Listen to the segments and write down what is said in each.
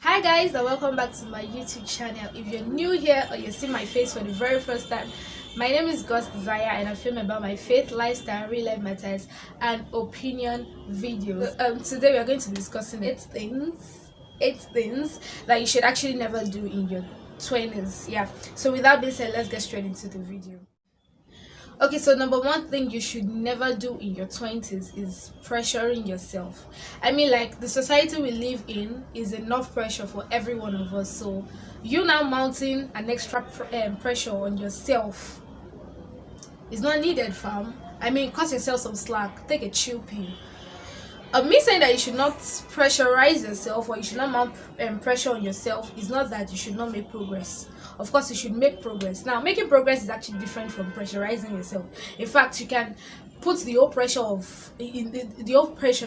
Hi guys, and welcome back to my YouTube channel. If you're new here or you see my face for the very first time, my name is God's Desire and I film about my faith, lifestyle, real life matters and opinion videos. Today we are going to be discussing eight things that you should actually never do in your 20s. Yeah, so without being said, let's get straight into the video. Okay, so number one thing you should never do in your 20s is pressuring yourself. I mean, like, the society we live in is enough pressure for every one of us. So you now mounting an extra pressure on yourself is not needed, fam. I mean, cut yourself some slack, take a chill pill. Me saying that you should not pressurize yourself or you should not mount pressure on yourself is not that you should not make progress. Of course, you should make progress. Now, making progress is actually different from pressurizing yourself. In fact, you can put the whole pressure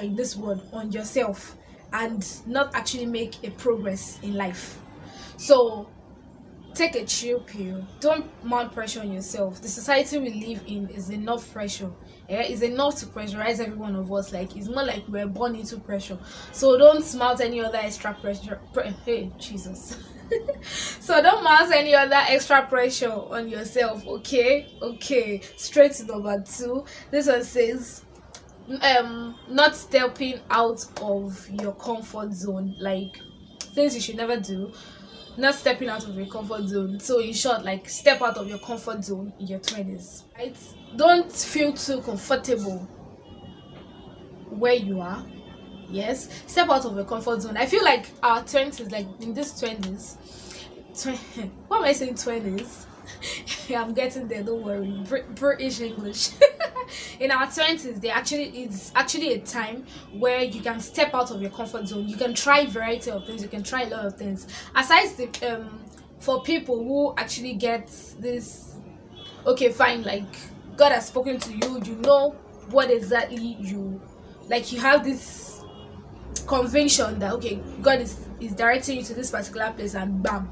in this world on yourself and not actually make a progress in life. So take a chill pill. Don't mount pressure on yourself. The society we live in is enough pressure. Yeah, it's enough to pressurize every one of us. Like, it's more like we're born into pressure. So don't mount any other extra pressure. Hey, Jesus. So don't mount any other extra pressure on yourself. Okay. Straight to number two. This one says not stepping out of your comfort zone. Like, things you should never do. Not stepping out of your comfort zone. So in short, like, step out of your comfort zone in your 20s, right? Don't feel too comfortable where you are. Yes, step out of your comfort zone. I feel like our 20s, like in this 20s, what am I saying, 20s? Yeah, I'm getting there, don't worry. British English. In our 20s, it's actually a time where you can step out of your comfort zone. You can try a variety of things. You can try a lot of things. Aside for people who actually get this, okay, fine, like, God has spoken to you, you know what exactly you like, you have this conviction that, okay, God is directing you to this particular place, and bam,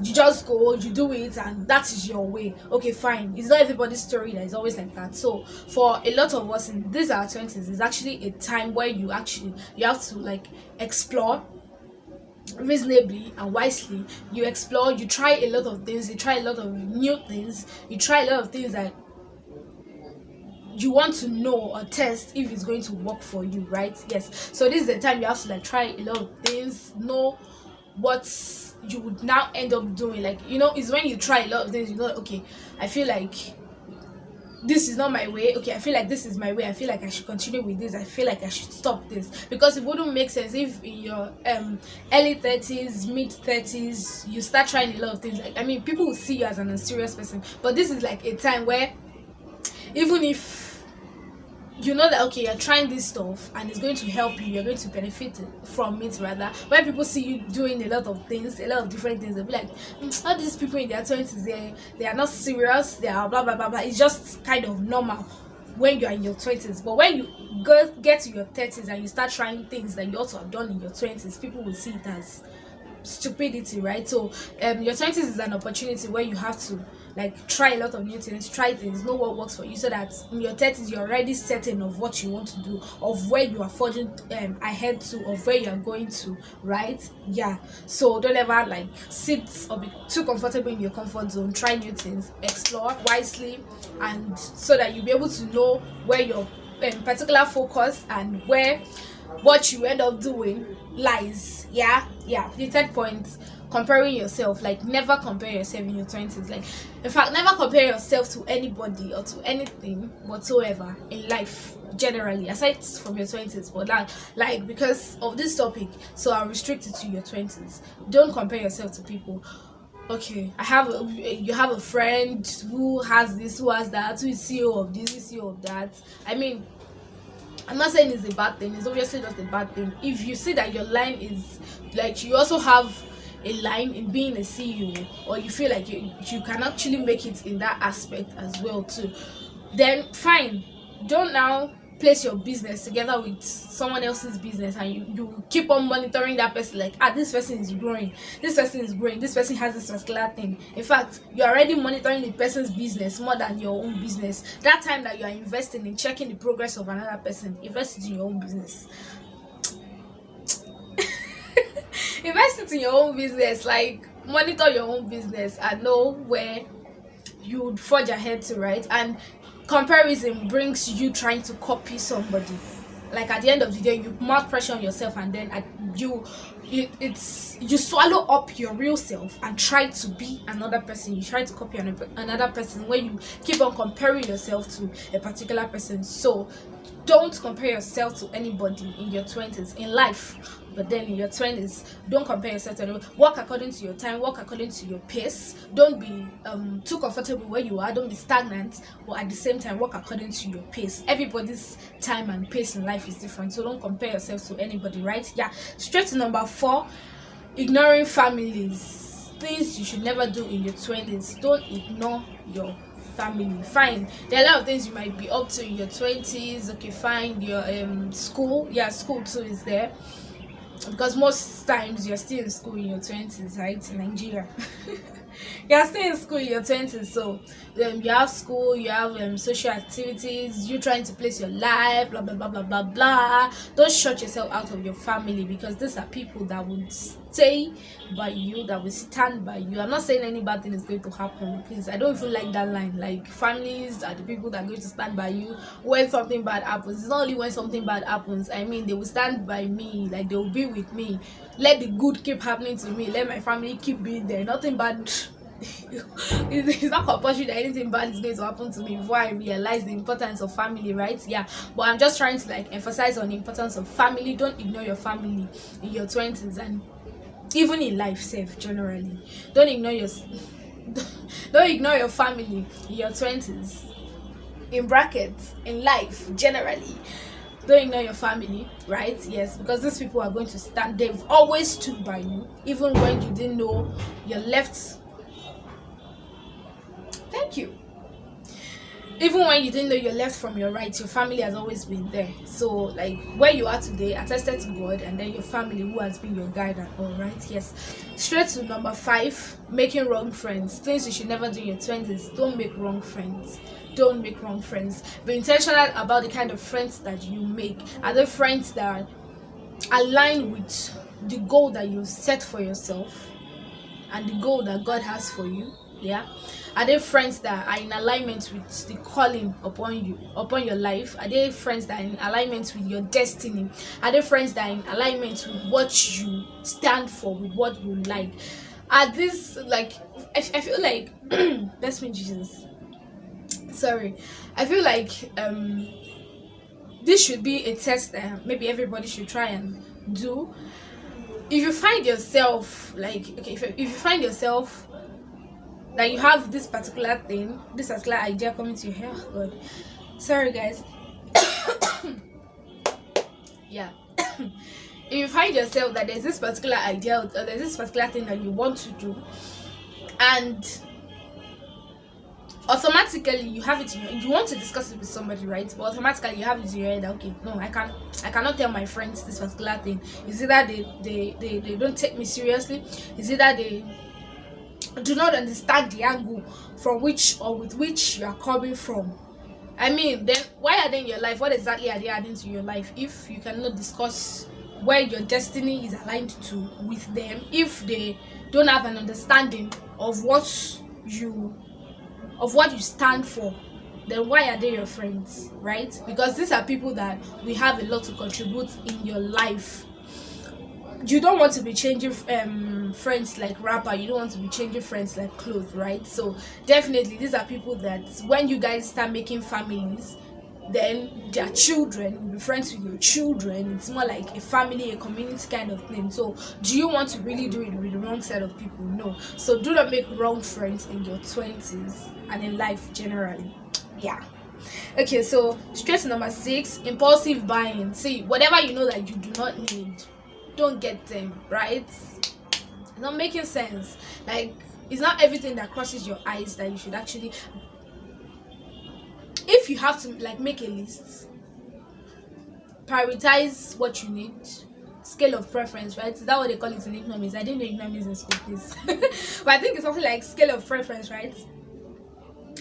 you just go, you do it, and that is your way. Okay, fine. It's not everybody's story that is always like that. So for a lot of us in these our 20s, it's actually a time where you have to, like, explore reasonably and wisely. You explore, you try a lot of things, you try a lot of new things, you try a lot of things that you want to know or test if it's going to work for you, right? Yes. So this is the time you have to, like, try a lot of things, know what you would now end up doing. Like, you know, it's when you try a lot of things, you know, okay, I feel like this is not my way. Okay, I feel like this is my way. I feel like I should continue with this. I feel like I should stop this, because it wouldn't make sense if in your early 30s, mid 30s, you start trying a lot of things. Like, I mean, people will see you as an unserious person, but this is like a time where, even if you know that, okay, you're trying this stuff and it's going to help you, you're going to benefit from it, rather, when people see you doing a lot of things, a lot of different things, they'll be like, all these people in their 20s, they are not serious, they are blah blah blah blah. It's just kind of normal when you're in your 20s, but when you get to your 30s and you start trying things that you also have done in your 20s, people will see it as stupidity, right? So your 20s is an opportunity where you have to, like, try a lot of new things, try things, know what works for you, so that in your 30s you're already certain of what you want to do, of where you are forging ahead to, of where you are going to, right? Yeah. So don't ever, like, sit or be too comfortable in your comfort zone. Try new things, explore wisely, and so that you'll be able to know where your particular focus and where what you end up doing lies. Yeah. The third point, comparing yourself. Like, never compare yourself in your 20s. Like, in fact, never compare yourself to anybody or to anything whatsoever in life, generally, aside from your 20s. But like, because of this topic, so I'll restrict it to your 20s. Don't compare yourself to people. Okay, you have a friend who has this, who has that, who is CEO of this, who is CEO of that. I mean, I'm not saying it's a bad thing. It's obviously not a bad thing. If you see that your line is, like, you also have a line in being a CEO, or you feel like you can actually make it in that aspect as well too, then fine. Don't now place your business together with someone else's business, and you keep on monitoring that person, like, this person is growing, this person is growing, this person has this particular thing. In fact, you're already monitoring the person's business more than your own business. That time that you are investing in checking the progress of another person, invest it in your own business. Invest it in your own business, like monitor your own business and know where you would forge ahead to, right? And comparison brings you trying to copy somebody. Like at the end of the day, you mount pressure on yourself, and then you swallow up your real self and try to be another person. You try to copy another person when you keep on comparing yourself to a particular person. So don't compare yourself to anybody in your 20s in life. But then in your 20s, don't compare yourself to anyone. Work according to your time, work according to your pace. Don't be too comfortable where you are, don't be stagnant, but at the same time work according to your pace. Everybody's time and pace in life is different, so don't compare yourself to anybody, right? Yeah. Straight to number 4, ignoring families. Things you should never do in your 20s. Don't ignore your family. Fine, there are a lot of things you might be up to in your 20s. Okay, fine. Your school, yeah, school too is there, because most times you're still in school in your 20s, right? In Nigeria. You're still in school in your 20s, so you have school, you have social activities, you trying to place your life, blah blah blah blah blah blah. Don't shut yourself out of your family, because these are people that would stay by you, that will stand by you. I'm not saying any bad thing is going to happen, please. I don't feel like that line. Like, families are the people that are going to stand by you when something bad happens. It's not only when something bad happens. I mean, they will stand by me, like they will be with me. Let the good keep happening to me, let my family keep being there. Nothing bad it's not compulsory that anything bad is going to happen to me before I realize the importance of family, right? Yeah, but I'm just trying to like emphasize on the importance of family. Don't ignore your family in your 20s, and even in life self generally. Don't ignore your family in your 20s, in brackets, in life generally. Don't ignore your family, right? Yes, because these people are going to stand. They've always stood by you, even when you didn't know you're left. Thank you. Even when you didn't know you're left from your right, your family has always been there. So like where you are today, attested to God, and then your family who has been your guide and all, right? Yes. Straight to number 5, making wrong friends. Things you should never do in your 20s. Don't make wrong friends. Don't make wrong friends. Be intentional about the kind of friends that you make. Are they friends that align with the goal that you set for yourself and the goal that God has for you? Yeah. Are they friends that are in alignment with the calling upon you, upon your life? Are they friends that are in alignment with your destiny? Are they friends that are in alignment with what you stand for, with what you like? Are this like I feel like bless me Jesus. Sorry. I feel like this should be a test that maybe everybody should try and do. If you find yourself like, okay, if you find yourself that you have this particular thing, this particular idea coming to your head, oh God, sorry guys. Yeah. If you find yourself that there's this particular idea or there's this particular thing that you want to do, and automatically you have it in your, you want to discuss it with somebody, right? But automatically you have it in your head that, okay, no, I cannot tell my friends this particular thing. Is it that they don't take me seriously? Is it that they do not understand the angle from which or with which you are coming from? I mean, then why are they in your life? What exactly are they adding to your life if you cannot discuss where your destiny is aligned to with them? If they don't have an understanding of what you stand for, then why are they your friends, right? Because these are people that we have a lot to contribute in your life. You don't want to be changing friends like wrapper. You don't want to be changing friends like clothes, right? So definitely these are people that when you guys start making families, then their children will be friends with your children. It's more like a family, a community kind of thing. So do you want to really do it with the wrong set of people? No. So do not make wrong friends in your 20s and in life generally. Yeah. Okay, so straight to number 6, impulsive buying. See, whatever you know that you do not need, don't get them, right? It's not making sense. Like, it's not everything that crosses your eyes that you should actually. If you have to like make a list, prioritize what you need. Scale of preference, right? Is that what they call it in economics? I didn't know economics in school, please. But I think it's something like scale of preference, right?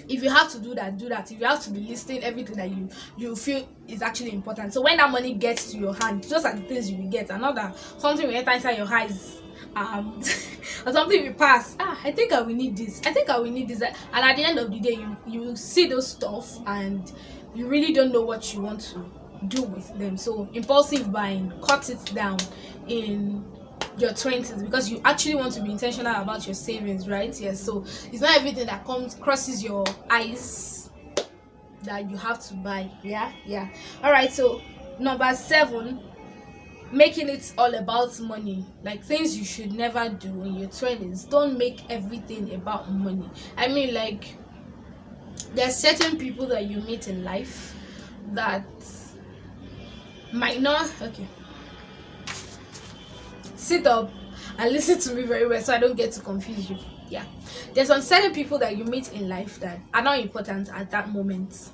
If you have to do that, do that. If you have to be listing everything that you feel is actually important, so when that money gets to your hand, those are the things you will get, and not that something will enter inside your eyes, or something will pass. I think I will need this, I think I will need this, and at the end of the day you see those stuff and you really don't know what you want to do with them. So impulsive buying, cut it down in your 20s, because you actually want to be intentional about your savings, right? Yes. So it's not everything that crosses your eyes that you have to buy. Yeah. All right, so number 7, making it all about money. Like, things you should never do in your 20s. Don't make everything about money. I mean, like, there are certain people that you meet in life that might not, okay, sit up and listen to me very well so I don't get to confuse you. Yeah, there's some certain people that you meet in life that are not important at that moment.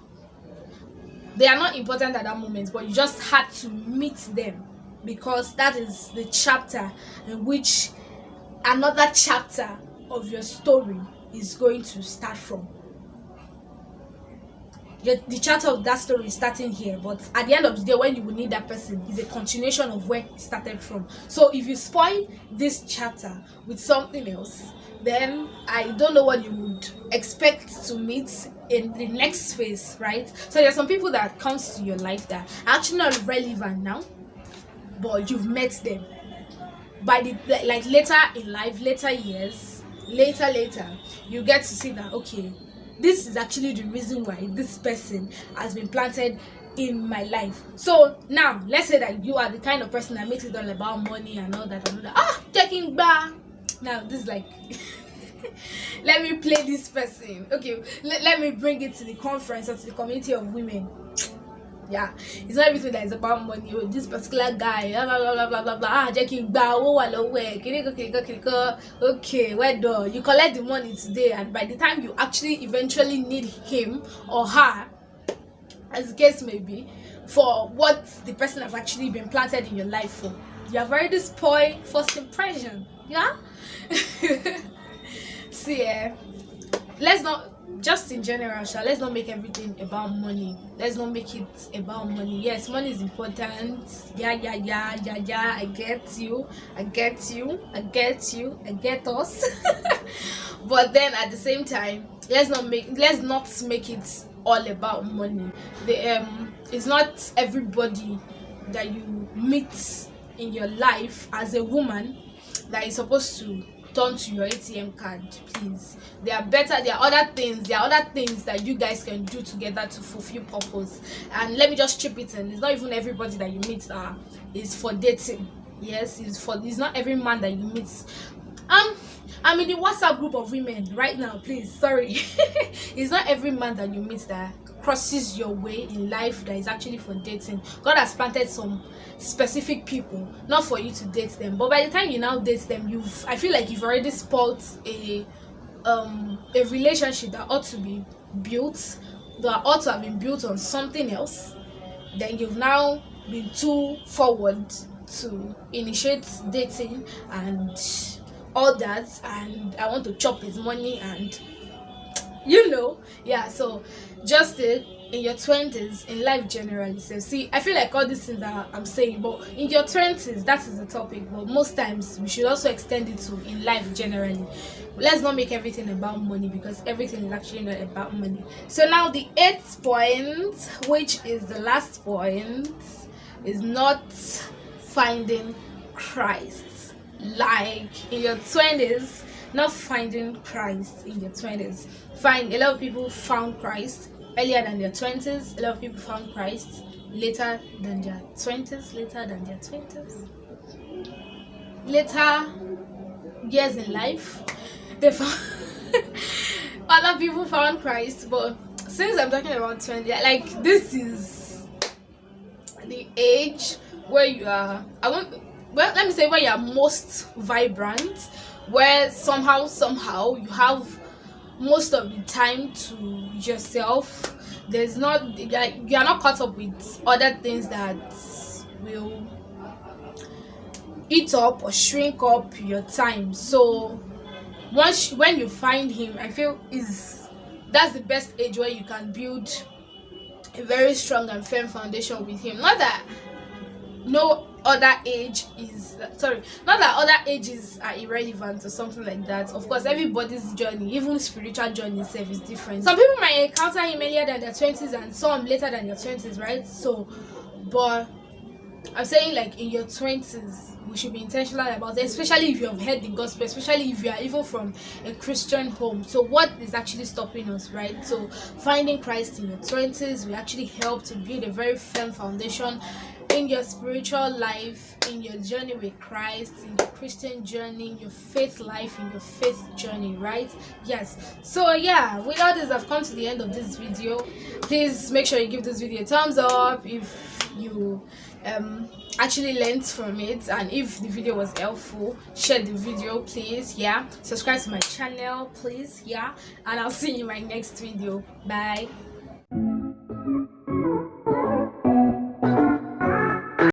They are not important at that moment, but you just had to meet them, because that is the chapter in which another chapter of your story is going to start from. The chapter of that story is starting here, but at the end of the day, when you will need that person, is a continuation of where it started from. So if you spoil this chapter with something else, then I don't know what you would expect to meet in the next phase, right? So there's some people that comes to your life that are actually not relevant now, but you've met them by the, like, later in life, later years, later you get to see that, okay, this is actually the reason why this person has been planted in my life. So now let's say that you are the kind of person that makes it all about money and all that taking back. Now this is like let me play this person. Okay, let me bring it to the conference or to the community of women. Yeah, it's not everything that is about money. Oh, this particular guy, blah blah blah blah blah. Okay, well done. You collect the money today, and by the time you actually eventually need him or her, as the case may be, for what the person has actually been planted in your life for, you have already spoiled first impression. Yeah. See, let's not. Just in general, let's not make everything about money. Let's not make it about money. Yes, money is important. Yeah. I get you. I get us. But then at the same time, let's not make it all about money. It's not everybody that you meet in your life as a woman that is supposed to turn to your ATM card. Please, there are other things that you guys can do together to fulfill purpose. And let me just chip it in, it's not even everybody that you meet is for dating. Yes, it's not every man that you meet. I'm in the WhatsApp group of women right now, please, sorry. It's not every man that you meet that crosses your way in life that is actually for dating. God has planted some specific people not for you to date them, but by the time you now date them, I feel like you've already spoiled a relationship that ought to be built, that ought to have been built on something else. Then you've now been too forward to initiate dating and all that, and I want to chop his money, and yeah. So just in your 20s, in life generally. So see, I feel like all these things that I'm saying, but in your 20s, that is the topic, but most times we should also extend it to in life generally. Let's not make everything about money, because everything is actually not about money. So now the 8th point, which is the last point, is not finding Christ. Like in your 20s, not finding Christ in your 20s. A lot of people found Christ earlier than their 20s. A lot of people found Christ later than their 20s. Later years in life, they found other people found Christ. But since I'm talking about 20, like, this is the age where you are, let me say, where you are most vibrant, where somehow you have most of the time to yourself. There's not, you are not caught up with other things that will eat up or shrink up your time. So when you find him, I feel that's the best age where you can build a very strong and firm foundation with him. Not that other ages are irrelevant or something like that. Of course, everybody's journey, even spiritual journey itself, is different. Some people might encounter him earlier than their 20s and some later than their 20s, right? So, but I'm saying, like, in your 20s, we should be intentional about it, especially if you have heard the gospel, especially if you are even from a Christian home. So what is actually stopping us, right? So finding Christ in your 20s will actually help to build a very firm foundation in your spiritual life, in your journey with Christ, in your Christian journey, in your faith life, in your faith journey, right? Yes. So yeah, with all this, I've come to the end of this video. Please make sure you give this video a thumbs up if you actually learned from it, and if the video was helpful, share the video, please. Yeah, subscribe to my channel, please. Yeah, and I'll see you in my next video. Bye.